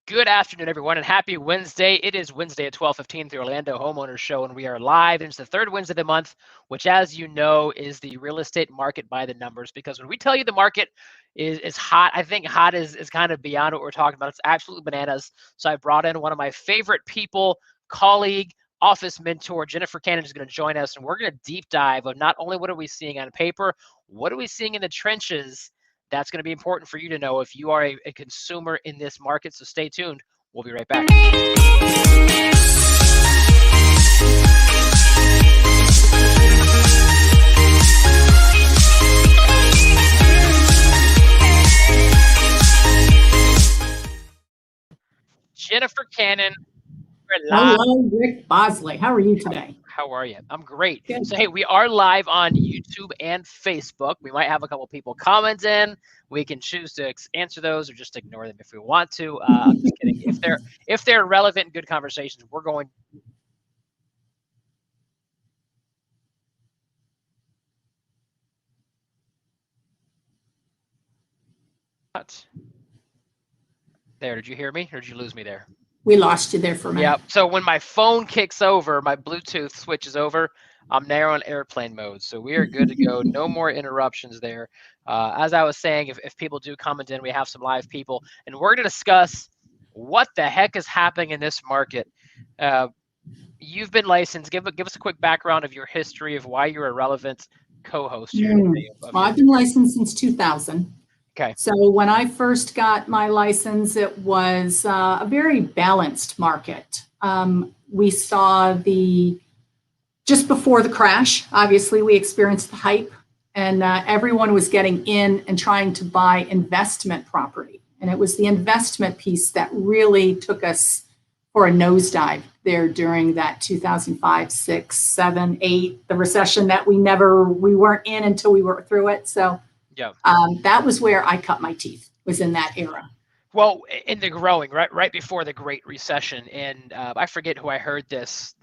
Good afternoon, everyone, and happy Wednesday. It is Wednesday at 12:15, the Orlando Homeowners Show, and we are live. And it's the third Wednesday of the month, which, as you know, is the real estate market by the numbers. Because when we tell you the market is hot, I think hot is kind of beyond what we're talking about. It's absolutely bananas. So I brought in one of my favorite people, colleague, office mentor, Jennifer Cannon, is going to join us, and we're going to deep dive of not only what are we seeing on paper, what are we seeing in the trenches. That's going to be important for you to know if you are a consumer in this market. So stay tuned. We'll be right back. Jennifer Cannon, we're live. Hello, Rick Bosley. How are you today? How are you? I'm great. Good. So, hey, we are live on YouTube and Facebook. We might have a couple people comment in. We can choose to answer those or just ignore them if we want to. I'm just kidding. If they're relevant and good conversations, we're going. There, did you hear me or did you lose me there? We lost you there for a minute. Yeah. So when my phone kicks over, my Bluetooth switches over, I'm now on airplane mode. So we are good to go. No more interruptions there. As I was saying, if people do comment in, we have some live people, and we're going to discuss what the heck is happening in this market. You've been licensed. Give us a quick background of your history of why you're a relevant co-host here today. Well, I've been licensed since 2000. Okay. So when I first got my license, it was a very balanced market. We saw just before the crash, obviously we experienced the hype, and everyone was getting in and trying to buy investment property. And it was the investment piece that really took us for a nosedive there during that 2005, 6, 7, 8, the recession that we weren't in until we were through it. So yeah, that was where I cut my teeth, was in that era. Well, in the growing, right before the Great Recession, and I forget who I heard this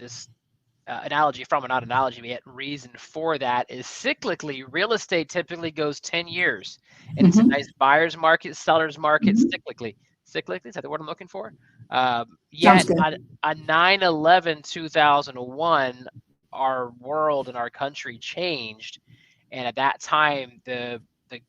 analogy from, or not analogy, but yet reason for that is cyclically, real estate typically goes 10 years, and it's a nice buyer's market, seller's market, cyclically. Cyclically, is that the word I'm looking for? Yet on 9/11, 2001, our world and our country changed, and at that time, the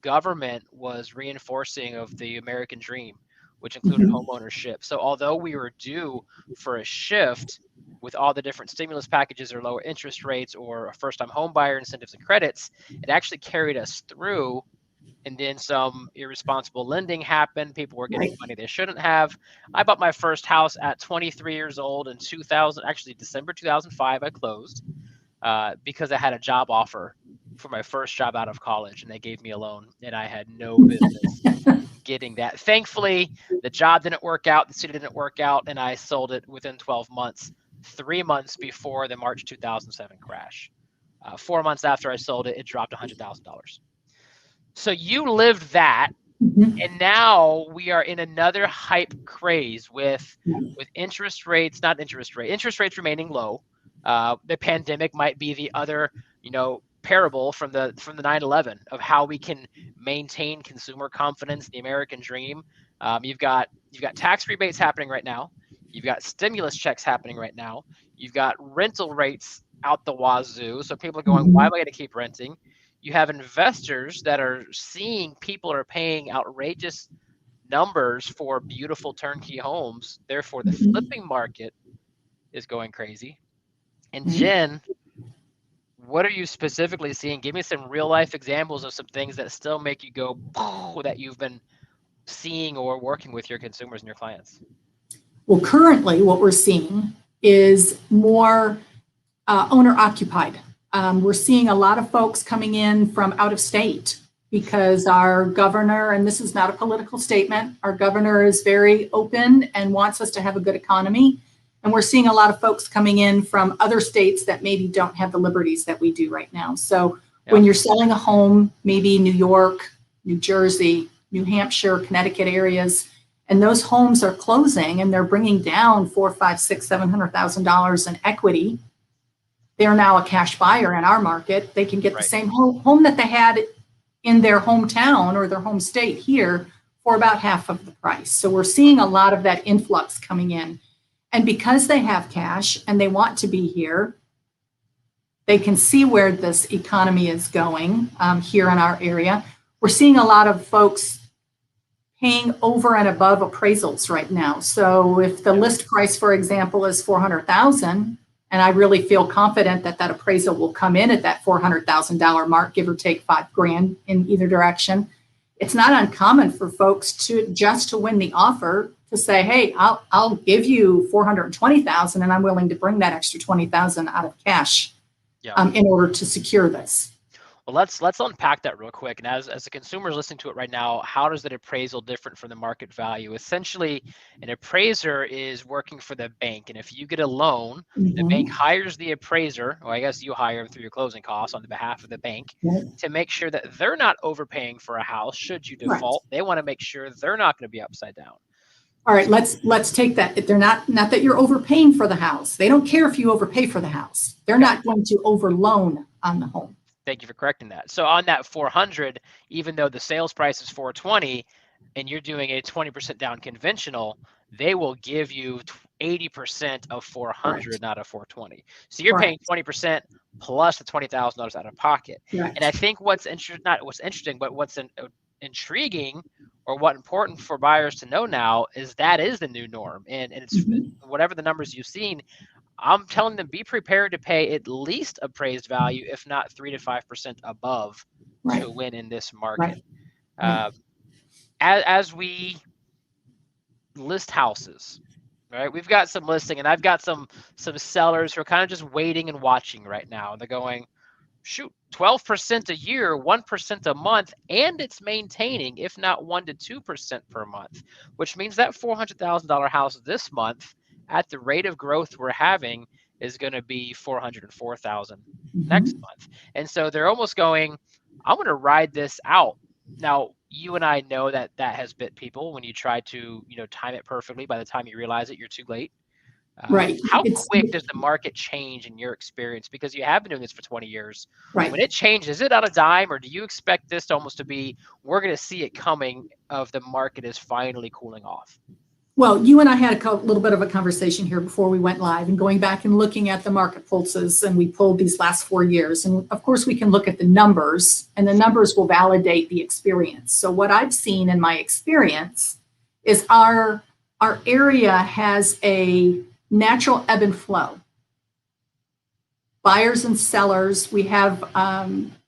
government was reinforcing of the American dream, which included home ownership. So although we were due for a shift with all the different stimulus packages or lower interest rates or a first-time home buyer incentives and credits, it actually carried us through. And then some irresponsible lending happened. People were getting money they shouldn't have. I bought my first house at 23 years old in 2000. Actually, December 2005, I closed because I had a job offer for my first job out of college, and they gave me a loan, and I had no business getting that. Thankfully, the job didn't work out, the city didn't work out, and I sold it within 12 months, 3 months before the March 2007 crash. 4 months after I sold it, it dropped $100,000. So you lived that, and now we are in another hype craze with interest rates remaining low. The pandemic might be the other, parable from the 9/11 of how we can maintain consumer confidence, the American dream. You've got tax rebates happening right now. You've got stimulus checks happening right now. You've got rental rates out the wazoo. So people are going, why am I going to keep renting? You have investors that are seeing people are paying outrageous numbers for beautiful turnkey homes. Therefore, the flipping market is going crazy. And Jen, what are you specifically seeing? Give me some real life examples of some things that still make you go, that you've been seeing or working with your consumers and your clients. Well, currently what we're seeing is more owner occupied. We're seeing a lot of folks coming in from out of state because our governor, and this is not a political statement, our governor is very open and wants us to have a good economy. And we're seeing a lot of folks coming in from other states that maybe don't have the liberties that we do right now. So when you're selling a home, maybe New York, New Jersey, New Hampshire, Connecticut areas, and those homes are closing and they're bringing down $400,000, $500,000, $600,000, $700,000 in equity. They're now a cash buyer in our market. They can get the same home that they had in their hometown or their home state here for about half of the price. So we're seeing a lot of that influx coming in. And because they have cash and they want to be here, they can see where this economy is going here in our area. We're seeing a lot of folks paying over and above appraisals right now. So if the list price, for example, is $400,000, and I really feel confident that that appraisal will come in at that $400,000 mark, give or take $5,000 in either direction. It's not uncommon for folks to win the offer to say, hey, I'll give you $420,000 and I'm willing to bring that extra $20,000 out of cash in order to secure this. Well, let's unpack that real quick. And as the consumer's listening to it right now, how does that appraisal different from the market value? Essentially, an appraiser is working for the bank. And if you get a loan, the bank hires the appraiser, or I guess you hire them through your closing costs on the behalf of the bank, to make sure that they're not overpaying for a house. Should you default, they want to make sure they're not going to be upside down. All right, let's take that. If they're not that you're overpaying for the house. They don't care if you overpay for the house. They're not going to overloan on the home. Thank you for correcting that. So on that 400, even though the sales price is 420 and you're doing a 20% down conventional, they will give you 80% of 400, not of 420. So you're paying 20% plus the $20,000 out of pocket. And I think what's interesting, but what's intriguing or what important for buyers to know now is that is the new norm. And it's whatever the numbers you've seen, I'm telling them be prepared to pay at least appraised value, if not 3 to 5% above to win in this market. As we list houses, right? We've got some listing, and I've got some sellers who are kind of just waiting and watching right now. And they're going, shoot, 12% a year, 1% a month, and it's maintaining, if not 1 to 2% per month, which means that $400,000 house this month, at the rate of growth we're having, is going to be $404,000 next month. And so they're almost going, I'm going to ride this out. Now, you and I know that has bit people when you try to, time it perfectly. By the time you realize it, you're too late. How quick does the market change in your experience? Because you have been doing this for 20 years. When it changes, is it on a dime, or do you expect this to almost to be, we're going to see it coming of the market is finally cooling off? Well, you and I had a little bit of a conversation here before we went live, and going back and looking at the market pulses, and we pulled these last 4 years. And of course, we can look at the numbers, and the numbers will validate the experience. So what I've seen in my experience is our area has a natural ebb and flow. Buyers and sellers, we have,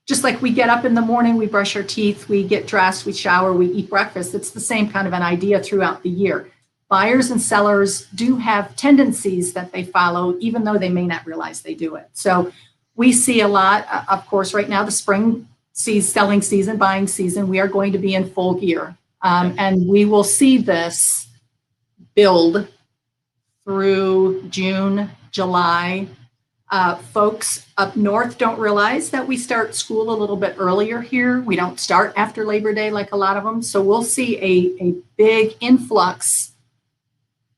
just like we get up in the morning, we brush our teeth, we get dressed, we shower, we eat breakfast. It's the same kind of an idea throughout the year. Buyers and sellers do have tendencies that they follow, even though they may not realize they do it. So we see a lot, of course, right now, the spring selling season, buying season, we are going to be in full gear. And we will see this build through June, July. Folks up north don't realize that we start school a little bit earlier here. We don't start after Labor Day like a lot of them. So we'll see a big influx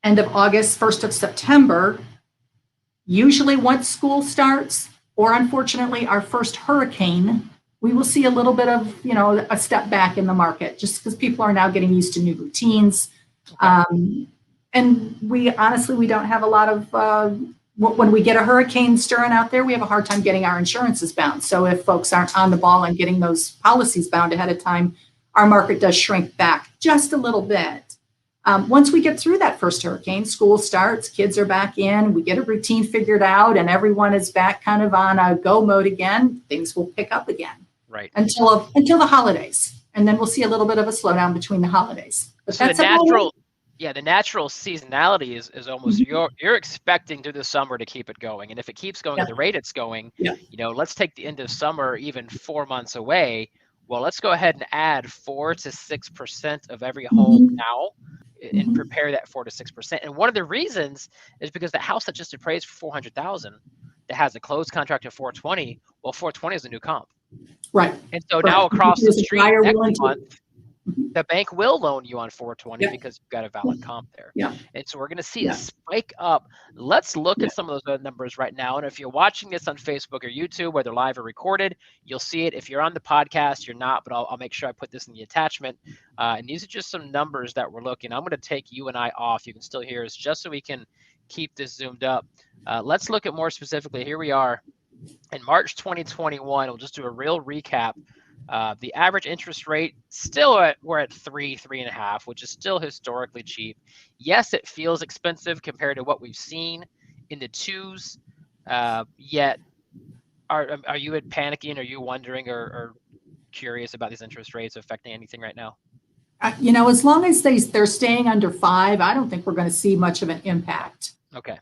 end of August, 1st of September. Usually once school starts, or unfortunately our first hurricane, we will see a little bit of, a step back in the market, just because people are now getting used to new routines. And we don't have a lot of, when we get a hurricane stirring out there, we have a hard time getting our insurances bound. So if folks aren't on the ball and getting those policies bound ahead of time, our market does shrink back just a little bit. Once we get through that first hurricane, school starts, kids are back in, we get a routine figured out, and everyone is back kind of on a go mode again, things will pick up again. Right. Until the holidays. And then we'll see a little bit of a slowdown between the holidays. But so that's the natural seasonality is almost you're expecting through the summer to keep it going. And if it keeps going at the rate it's going, let's take the end of summer even 4 months away. Well, let's go ahead and add 4 to 6% of every home now and prepare that 4 to 6%. And one of the reasons is because the house that just appraised for $400,000 that has a closed contract of 420, well, 420 is a new comp. Right. And so now across the street next month, the bank will loan you on 420 Yeah. because you've got a valid comp there. Yeah. And so we're going to see Yeah. a spike up. Let's look at some of those numbers right now. And if you're watching this on Facebook or YouTube, whether live or recorded, you'll see it. If you're on the podcast, you're not, but I'll make sure I put this in the attachment. And these are just some numbers that we're looking. I'm going to take you and I off. You can still hear us just so we can keep this zoomed up. Let's look at more specifically. Here we are in March 2021. We'll just do a real recap. The average interest rate we're at 3.5, which is still historically cheap. Yes, it feels expensive compared to what we've seen in the twos. Yet, are you panicking? Are you wondering or curious about these interest rates affecting anything right now? As long as they're staying under 5, I don't think we're going to see much of an impact. Okay.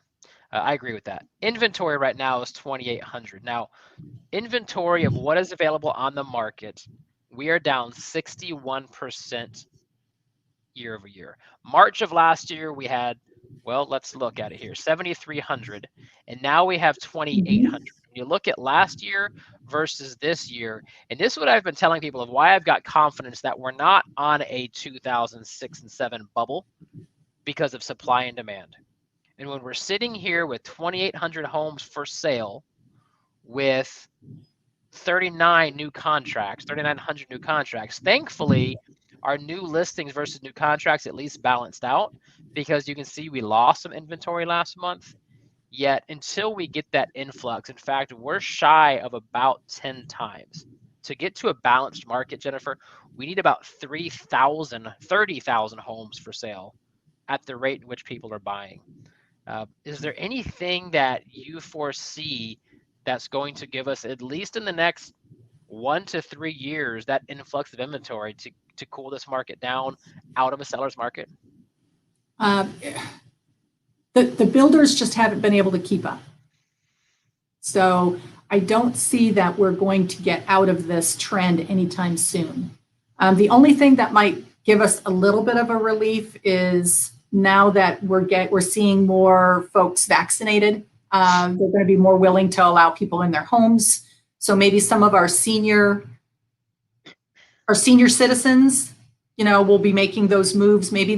I agree with that. Inventory right now is 2,800. Now, inventory of what is available on the market, we are down 61% year over year. March of last year, we had, well, let's look at it here, 7,300, and now we have 2,800. When you look at last year versus this year, and this is what I've been telling people of why I've got confidence that we're not on a 2006 and 7 bubble because of supply and demand. And when we're sitting here with 2,800 homes for sale with 3,900 new contracts, thankfully, our new listings versus new contracts at least balanced out because you can see we lost some inventory last month. Yet until we get that influx, in fact, we're shy of about 10 times. To get to a balanced market, Jennifer, we need about 30,000 homes for sale at the rate in which people are buying. Is there anything that you foresee that's going to give us, at least in the next 1 to 3 years, that influx of inventory to cool this market down out of a seller's market? The builders just haven't been able to keep up. So I don't see that we're going to get out of this trend anytime soon. The only thing that might give us a little bit of a relief is now that we're seeing more folks vaccinated, they're going to be more willing to allow people in their homes. So maybe some of our senior citizens, will be making those moves. Maybe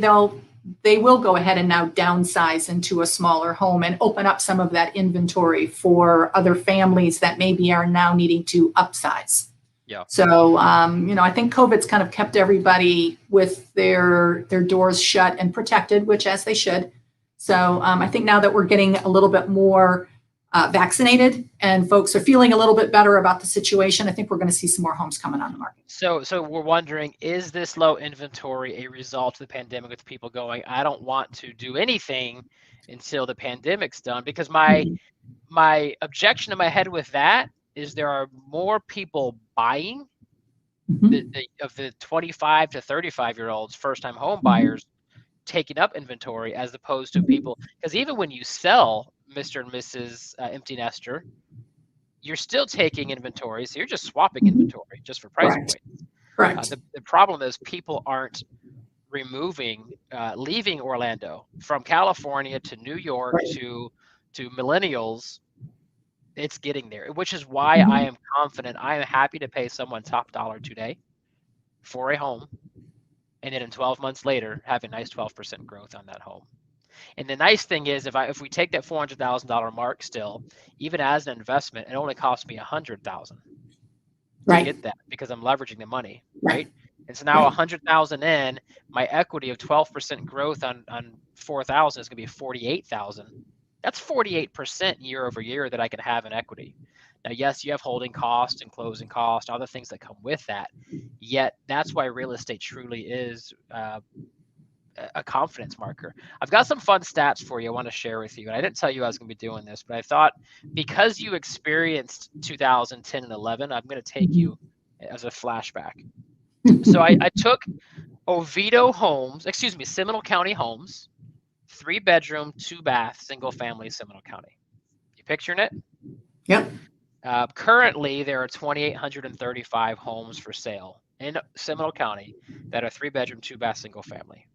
they will go ahead and now downsize into a smaller home and open up some of that inventory for other families that maybe are now needing to upsize. Yeah. So, I think COVID's kind of kept everybody with their doors shut and protected, which as they should. So I think now that we're getting a little bit more vaccinated and folks are feeling a little bit better about the situation, I think we're going to see some more homes coming on the market. So we're wondering, is this low inventory a result of the pandemic with people going, I don't want to do anything until the pandemic's done? Because my objection in my head with that is there are more people buying of the 25 to 35-year-olds, first-time home buyers, taking up inventory as opposed to people. Because even when you sell Mr. and Mrs. Empty Nester, you're still taking inventory. So you're just swapping inventory just for price points. Correct. The problem is people aren't leaving Orlando from California to New York to millennials. It's getting there, which is why I am confident. I am happy to pay someone top dollar today for a home, and then in 12 months later, have a nice 12% growth on that home. And the nice thing is, if we take that $400,000 mark still, even as an investment, it only costs me $100,000 to get that because I'm leveraging the money, right? And so now $100,000 in, my equity of 12% growth on 4,000 is going to be 48,000. That's 48% year over year that I can have in equity. Now, yes, you have holding costs and closing costs, other things that come with that. Yet that's why real estate truly is a confidence marker. I've got some fun stats for you I want to share with you. And I didn't tell you I was going to be doing this, but I thought because you experienced 2010 and 11, I'm going to take you as a flashback. So I took Seminole County homes, 3-bedroom, 2-bath, single family, Seminole County. You picturing it? Yep. Currently, there are 2,835 homes for sale in Seminole County that are 3-bedroom, 2-bath, single family.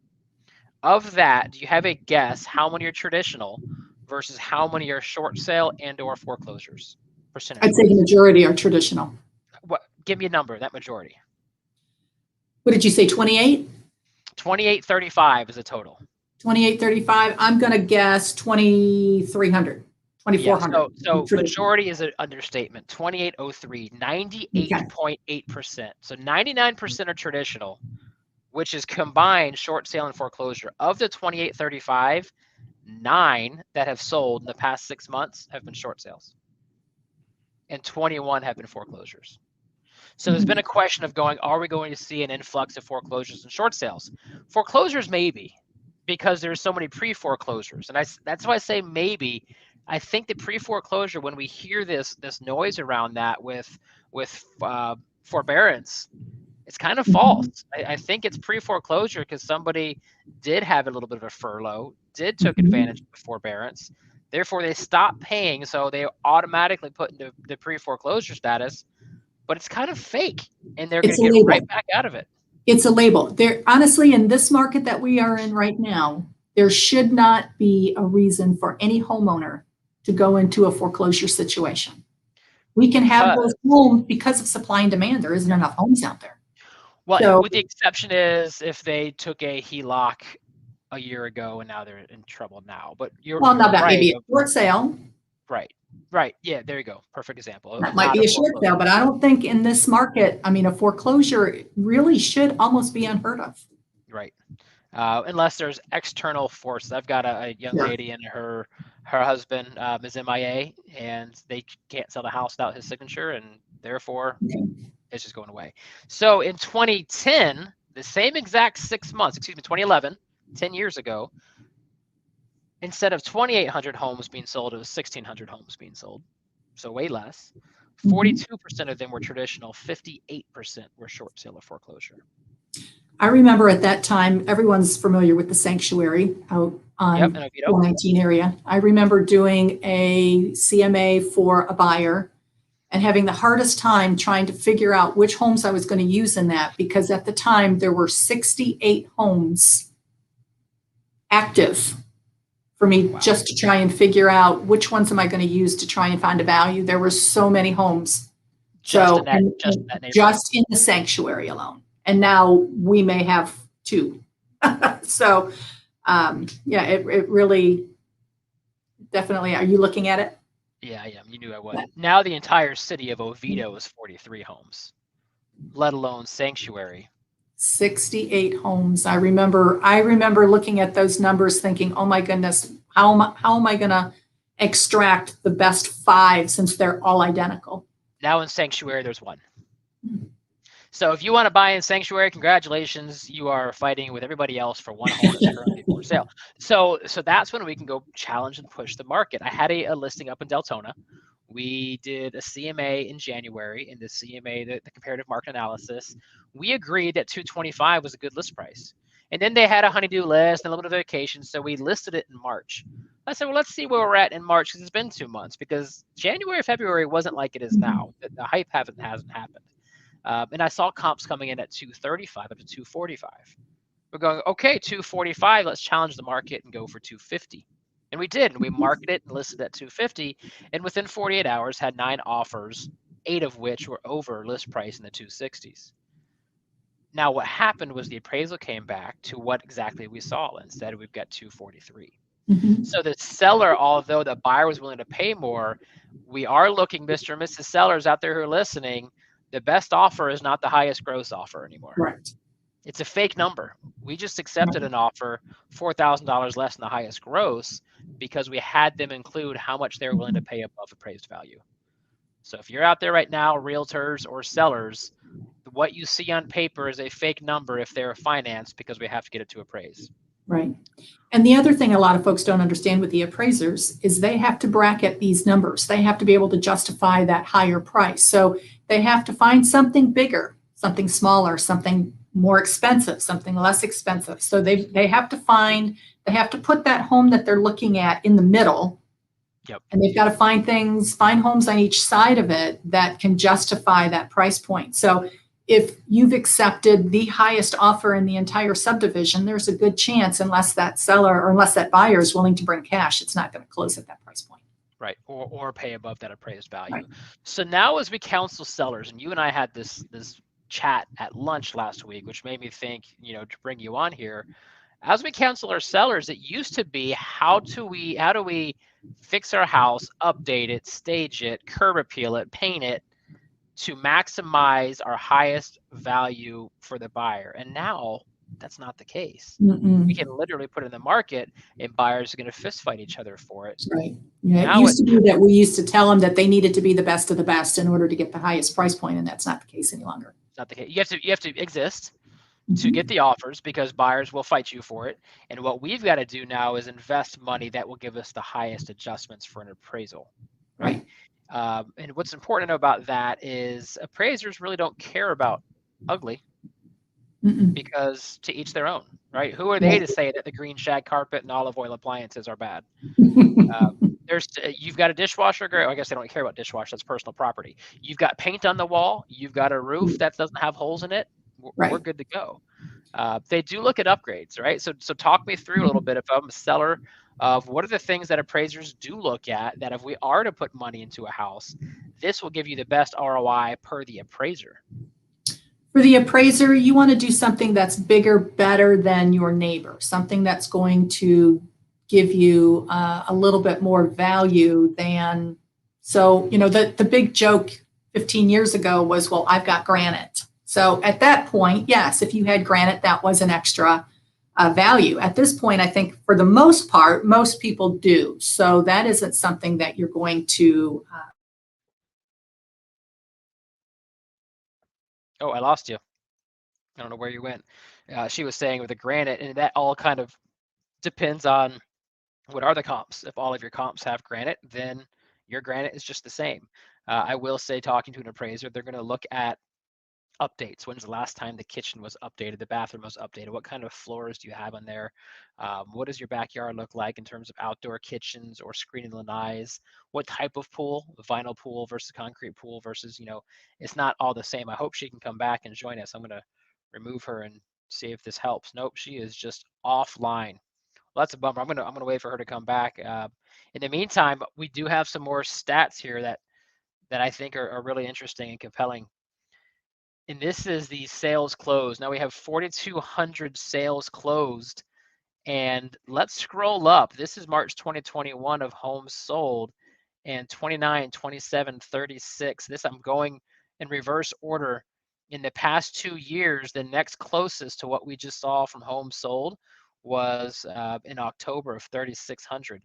Of that, do you have a guess how many are traditional versus how many are short sale and or foreclosures? Percentage. I'd say the majority are traditional. What? Give me a number, that majority. What did you say, 28? 2835 is a total. 2835. I'm going to guess 2300, 2400. Yeah, so majority is an understatement. 2803, 98.8%. So 99% are traditional, which is combined short sale and foreclosure. Of the 2835, 9 that have sold in the past 6 months have been short sales, and 21 have been foreclosures. So there's been a question of going, are we going to see an influx of foreclosures and short sales? Foreclosures, maybe, because there's so many pre-foreclosures. And that's why I say maybe. I think the pre-foreclosure, when we hear this noise around that with forbearance, it's kind of false. I think it's pre-foreclosure because somebody did have a little bit of a furlough, did took advantage of the forbearance. Therefore, they stopped paying, so they automatically put into the pre-foreclosure status. But it's kind of fake, and they're going to get right back out of it. It's a label. There, honestly, in this market that we are in right now, there should not be a reason for any homeowner to go into a foreclosure situation. We can have those homes because of supply and demand. There isn't enough homes out there. Well, so, with the exception is if they took a HELOC a year ago and now they're in trouble now. But you're now that may be a short sale. Right. Yeah, there you go. Perfect example. That might be a short sale, but I don't think in this market, I mean, a foreclosure really should almost be unheard of. Right. Unless there's external forces. I've got a young lady and her husband is MIA, and they can't sell the house without his signature, and therefore it's just going away. So in 2010, the same exact 6 months, 2011, 10 years ago, instead of 2,800 homes being sold, it was 1,600 homes being sold. So way less. 42% of them were traditional, 58% were short sale or foreclosure. I remember at that time, everyone's familiar with the Sanctuary out on 419 area. I remember doing a CMA for a buyer and having the hardest time trying to figure out which homes I was going to use in that, because at the time there were 68 homes active for me just to try and figure out which ones am I going to use to try and find a value. There were so many homes. Just in the Sanctuary alone. And now we may have 2. So, it really, definitely. Are you looking at it? Yeah, I am. You knew I was. Now the entire city of Oviedo is 43 homes, let alone Sanctuary. 68 homes. I remember looking at those numbers thinking, oh my goodness, how am I going to extract the best 5 since they're all identical? Now in Sanctuary, there's 1. So if you want to buy in Sanctuary, congratulations. You are fighting with everybody else for 1 home that's currently for sale. So that's when we can go challenge and push the market. I had a listing up in Deltona. We did a CMA in January, and the CMA, the comparative market analysis, we agreed that 225 was a good list price. And then they had a honeydew list and a little bit of vacation, so we listed it in March. I said, well, let's see where we're at in March, because it's been 2 months, because January, February wasn't like it is now. The hype hasn't happened. And I saw comps coming in at 235 up to 245. We're going, okay, 245, let's challenge the market and go for 250. And we did, and we marketed it and listed at 250, and within 48 hours had 9 offers, 8 of which were over list price in the 260s. Now what happened was the appraisal came back to what exactly we saw. Instead, we've got 243. So the seller, although the buyer was willing to pay more, we are looking, Mr. and Mrs. Sellers out there who are listening, the best offer is not the highest gross offer anymore. Right. It's a fake number. We just accepted an offer $4,000 less than the highest gross because we had them include how much they were willing to pay above appraised value. So if you're out there right now, realtors or sellers, what you see on paper is a fake number if they're financed, because we have to get it to appraise. Right. And the other thing a lot of folks don't understand with the appraisers is they have to bracket these numbers. They have to be able to justify that higher price. So they have to find something bigger, something smaller, something more expensive, something less expensive. So they have to put that home that they're looking at in the middle. Yep. And they've got to find homes on each side of it that can justify that price point. So if you've accepted the highest offer in the entire subdivision, there's a good chance, unless that seller or unless that buyer is willing to bring cash, it's not going to close at that price point. Right. Or pay above that appraised value. Right. So now as we counsel sellers, and you and I had this chat at lunch last week, which made me think, to bring you on here. As we counsel our sellers, it used to be how do we fix our house, update it, stage it, curb appeal it, paint it to maximize our highest value for the buyer. And now that's not the case. We can literally put it in the market and buyers are going to fist fight each other for it. Right. Yeah, Now it used to be that we used to tell them that they needed to be the best of the best in order to get the highest price point, and that's not the case any longer. It's not the case. You have to exist to get the offers because buyers will fight you for it. And what we've got to do now is invest money that will give us the highest adjustments for an appraisal. Right. And what's important to know about that is appraisers really don't care about ugly. Because to each their own, right? Who are they to say that the green shag carpet and olive oil appliances are bad? You've got a dishwasher, great. I guess they don't care about dishwasher. That's personal property. You've got paint on the wall. You've got a roof that doesn't have holes in it. We're good to go. They do look at upgrades, right? So talk me through a little bit if I'm a seller of what are the things that appraisers do look at that if we are to put money into a house, this will give you the best ROI per the appraiser. For the appraiser, you want to do something that's bigger, better than your neighbor, something that's going to give you a little bit more value than, so, the big joke 15 years ago was, well, I've got granite. So at that point, yes, if you had granite, that was an extra value. At this point, I think for the most part, most people do. So that isn't something that you're going to Oh, I lost you. I don't know where you went. She was saying with the granite, and that all kind of depends on what are the comps. If all of your comps have granite, then your granite is just the same. I will say, talking to an appraiser, they're going to look at updates. When's the last time the kitchen was updated, the bathroom was updated? What kind of floors do you have on there? What does your backyard look like in terms of outdoor kitchens or screening lanais? What type of pool? Vinyl pool versus concrete pool versus, it's not all the same. I hope she can come back and join us. I'm going to remove her and see if this helps. Nope, she is just offline. Well, that's a bummer. I'm gonna wait for her to come back. In the meantime, we do have some more stats here that I think are really interesting and compelling. And this is the sales closed. Now we have 4,200 sales closed. And let's scroll up. This is March 2021 of homes sold and 29, 27, 36. This I'm going in reverse order. In the past 2 years, the next closest to what we just saw from homes sold was in October of 3,600.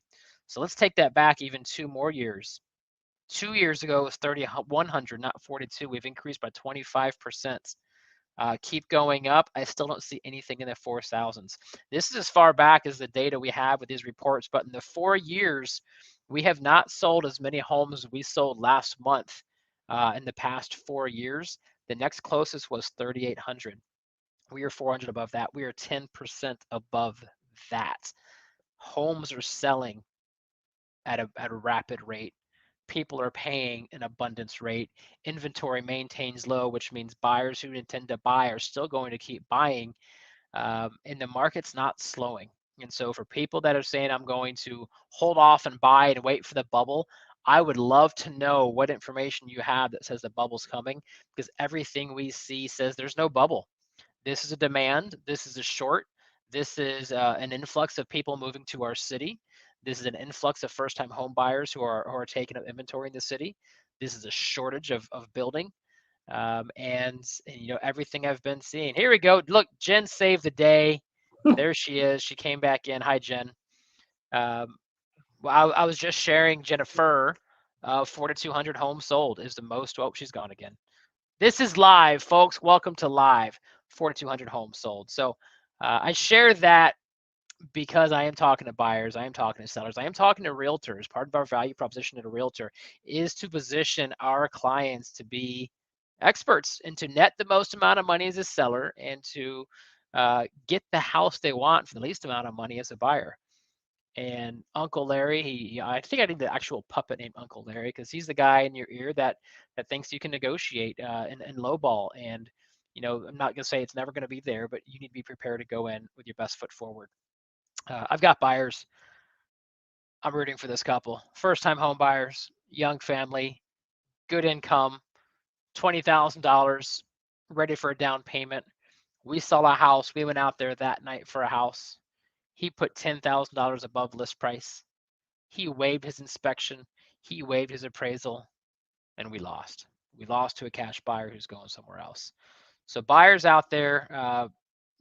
So let's take that back even 2 more years. 2 years ago it was 3,100, not 42. We've increased by 25%. Keep going up. I still don't see anything in the 4,000s. This is as far back as the data we have with these reports, but in the 4 years, we have not sold as many homes as we sold last month in the past 4 years. The next closest was 3,800. We are 400 above that. We are 10% above that. Homes are selling at a rapid rate. People are paying an abundance rate. Inventory maintains low, which means buyers who intend to buy are still going to keep buying, and the market's not slowing. And so for people that are saying, I'm going to hold off and buy and wait for the bubble, I would love to know what information you have that says the bubble's coming, because everything we see says there's no bubble. This is a demand. This is a short. This is an influx of people moving to our city. This is an influx of first-time home buyers who are taking up inventory in the city. This is a shortage of building, and everything I've been seeing. Here we go. Look, Jen saved the day. There she is. She came back in. Hi, Jen. Well, I was just sharing Jennifer. 4,200 homes sold is the most. Oh, she's gone again. This is live, folks. Welcome to live. 4,200 homes sold. So I share that because I am talking to buyers, I am talking to sellers, I am talking to realtors. Part of our value proposition to a realtor is to position our clients to be experts and to net the most amount of money as a seller and to get the house they want for the least amount of money as a buyer. And Uncle Larry, I think I need the actual puppet named Uncle Larry because he's the guy in your ear that thinks you can negotiate and lowball. And I'm not gonna say it's never gonna be there, but you need to be prepared to go in with your best foot forward. I've got buyers. I'm rooting for this couple. First-time home buyers, young family, good income, $20,000. ready for a down payment. We saw a house. We went out there that night for a house. He put $10,000 above list price. He waived his inspection. He waived his appraisal, and we lost. We lost to a cash buyer who's going somewhere else. So buyers out there,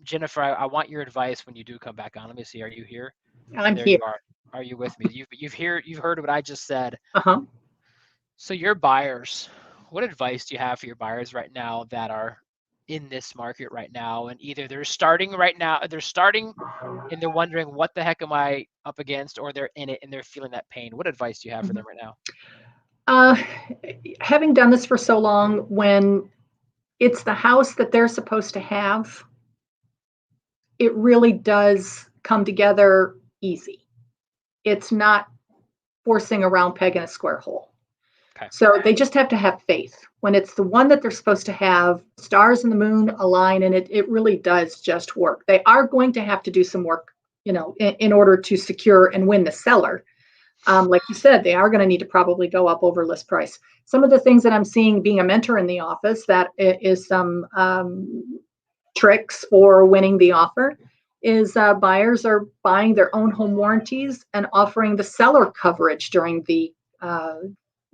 Jennifer, I want your advice when you do come back on. Let me see. Are you here? I'm There here. you are. Are you with me? You've heard what I just said. Uh-huh. So your buyers, what advice do you have for your buyers right now that are in this market right now, and either they're starting right now, they're starting and they're wondering what the heck am I up against, or they're in it and they're feeling that pain? What advice do you have for them right now? Having done this for so long, when it's the house that they're supposed to have, it really does come together easy. It's not forcing a round peg in a square hole. Okay. So they just have to have faith. When it's the one that they're supposed to have, stars and the moon align, and it really does just work. They are going to have to do some work, in order to secure and win the seller. Like you said, they are going to need to probably go up over list price. Some of the things that I'm seeing being a mentor in the office, that is some tricks for winning the offer, is buyers are buying their own home warranties and offering the seller coverage during the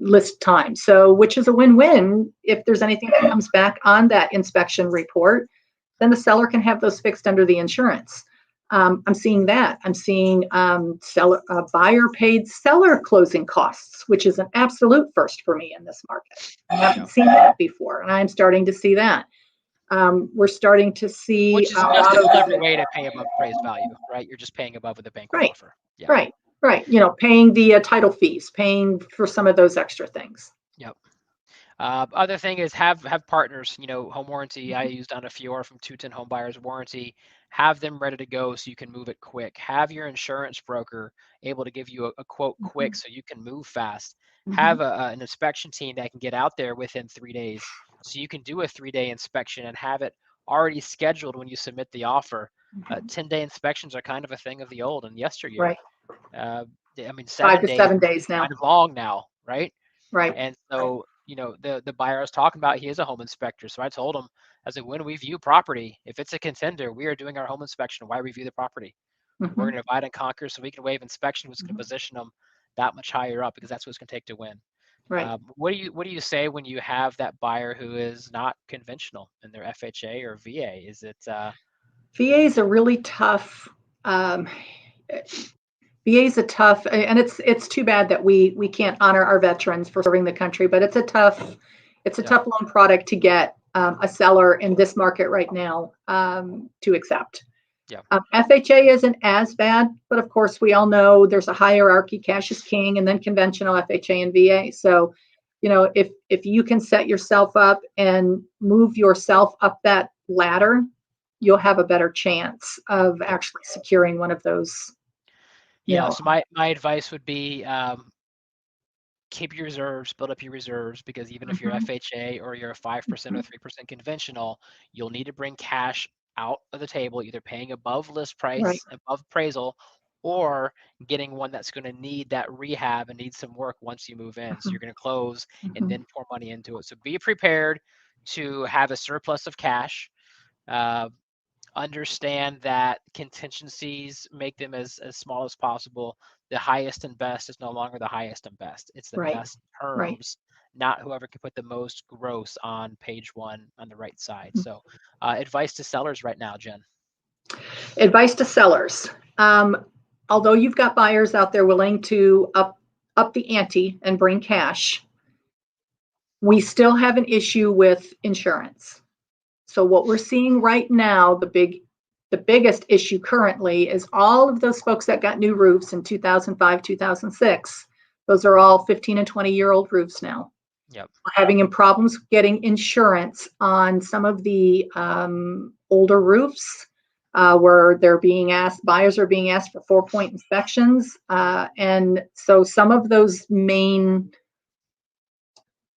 list time. So, which is a win-win. If there's anything that comes back on that inspection report, then the seller can have those fixed under the insurance. I'm seeing that. I'm seeing buyer paid seller closing costs, which is an absolute first for me in this market. I haven't seen that before, and I'm starting to see that. We're starting to see which is a just lot a of clever way to pay above appraised value, right? You're just paying above what the bank will right, offer. Yeah. right. Paying the title fees, paying for some of those extra things. Yep. Other thing is have partners. Home warranty. I used on a Fiora from 210 Home Buyers Warranty. Have them ready to go so you can move it quick. Have your insurance broker able to give you a quote quick so you can move fast. Have an inspection team that can get out there within 3 days so you can do a 3-day inspection and have it already scheduled when you submit the offer. 10-day inspections are kind of a thing of the old and yesteryear. Right. I mean, 5 to 7 days now. Kind of long now, right? Right. And so, the buyer I was talking about, he is a home inspector. So I told him, when we view property, if it's a contender, we are doing our home inspection. Why review the property? We're going to divide and conquer so we can waive inspection, which is going to position them that much higher up because that's what it's going to take to win. Right. What do you say when you have that buyer who is not conventional in their FHA or VA? Is it VA is a really tough. VA is a tough, and it's too bad that we can't honor our veterans for serving the country. But it's a tough loan product to get a seller in this market right now to accept. Yeah. FHA isn't as bad, but of course we all know there's a hierarchy. Cash is king, and then conventional FHA and VA. So, if you can set yourself up and move yourself up that ladder, you'll have a better chance of actually securing one of those. So my advice would be keep your reserves, build up your reserves, because even if you're FHA or you're a 5% or 3% conventional, you'll need to bring cash out of the table, either paying above list price, above appraisal, or getting one that's going to need that rehab and need some work once you move in. So you're going to close and then pour money into it. So be prepared to have a surplus of cash. Understand that contingencies, make them as small as possible. The highest and best is no longer the highest and best. It's the best terms, not whoever can put the most gross on page one on the right side. So advice to sellers right now, Jen. Advice to sellers. Although you've got buyers out there willing to up the ante and bring cash, we still have an issue with insurance. So what we're seeing right now, the biggest issue currently is all of those folks that got new roofs in 2005, 2006. Those are all 15 and 20-year-old roofs now. Yep. We're having problems getting insurance on some of the older roofs where buyers are being asked for 4-point inspections. And so some of those main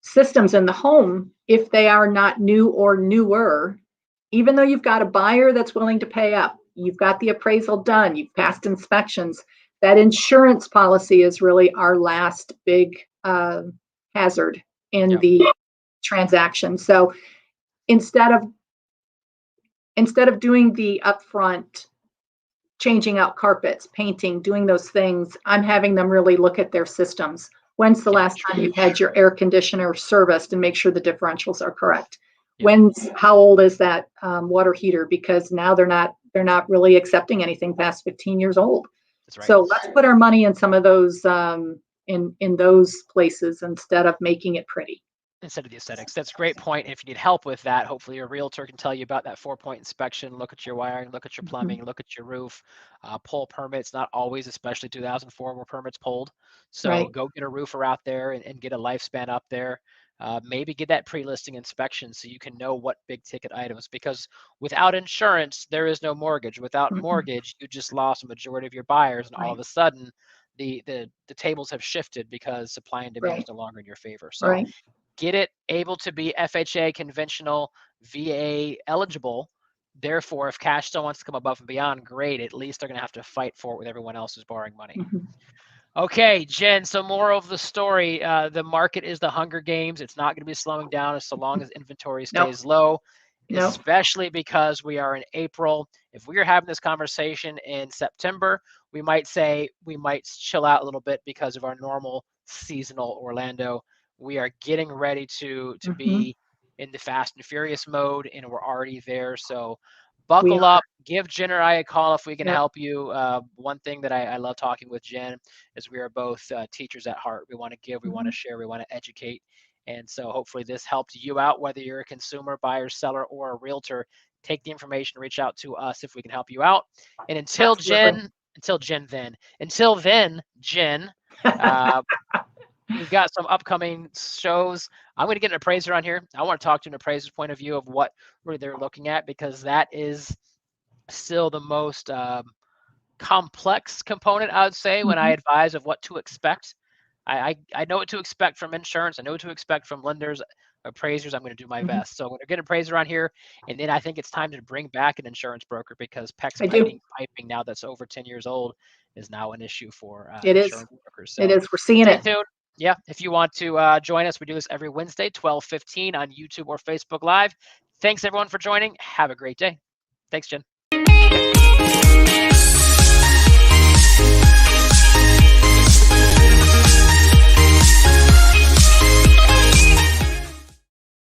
systems in the home, if they are not new or newer, even though you've got a buyer that's willing to pay up, you've got the appraisal done, you've passed inspections, that insurance policy is really our last big hazard in the transaction. So instead of doing the upfront, changing out carpets, painting, doing those things, I'm having them really look at their systems. When's the last time you've had your air conditioner serviced and make sure the differentials are correct? How old is that water heater? Because now they're not really accepting anything past 15 years old. That's right. So let's put our money in some of those in those places instead of making it pretty. Instead of the aesthetics. That's a great point. If you need help with that, hopefully your realtor can tell you about that 4-point inspection, look at your wiring, look at your plumbing, look at your roof, pull permits. Not always, especially 2004, were permits pulled. So go get a roofer out there and get a lifespan up there. Maybe get that pre-listing inspection so you can know what big ticket items, because without insurance, there is no mortgage. Without mortgage, you just lost a majority of your buyers, and all of a sudden the tables have shifted because supply and demand is no longer in your favor. So get it able to be FHA, conventional, VA eligible. Therefore, if cash still wants to come above and beyond, great. At least they're going to have to fight for it with everyone else who's borrowing money. Okay, Jen, so moral of the story, the market is the Hunger Games. It's not going to be slowing down so long as inventory stays low, especially because we are in April. If we are having this conversation in September, we might say we might chill out a little bit because of our normal seasonal Orlando. We are getting ready to be in the Fast and Furious mode, and we're already there. So buckle up, give Jen or I a call if we can help you. One thing that I love talking with Jen is we are both teachers at heart. We want to give, we want to share, we want to educate. And so hopefully this helped you out, whether you're a consumer, buyer, seller, or a realtor. Take the information, reach out to us if we can help you out. And until then, Jen, we've got some upcoming shows. I'm going to get an appraiser on here. I want to talk to an appraiser's point of view of what really they're looking at, because that is still the most complex component, I would say, when I advise of what to expect. I know what to expect from insurance. I know what to expect from lenders, appraisers. I'm going to do my best. So I'm going to get an appraiser on here. And then I think it's time to bring back an insurance broker, because PEX piping now that's over 10 years old is now an issue for insurance brokers. So it is. We're seeing it. Tuned. Yeah, if you want to join us, we do this every Wednesday, 12:15 on YouTube or Facebook Live. Thanks, everyone, for joining. Have a great day. Thanks, Jen.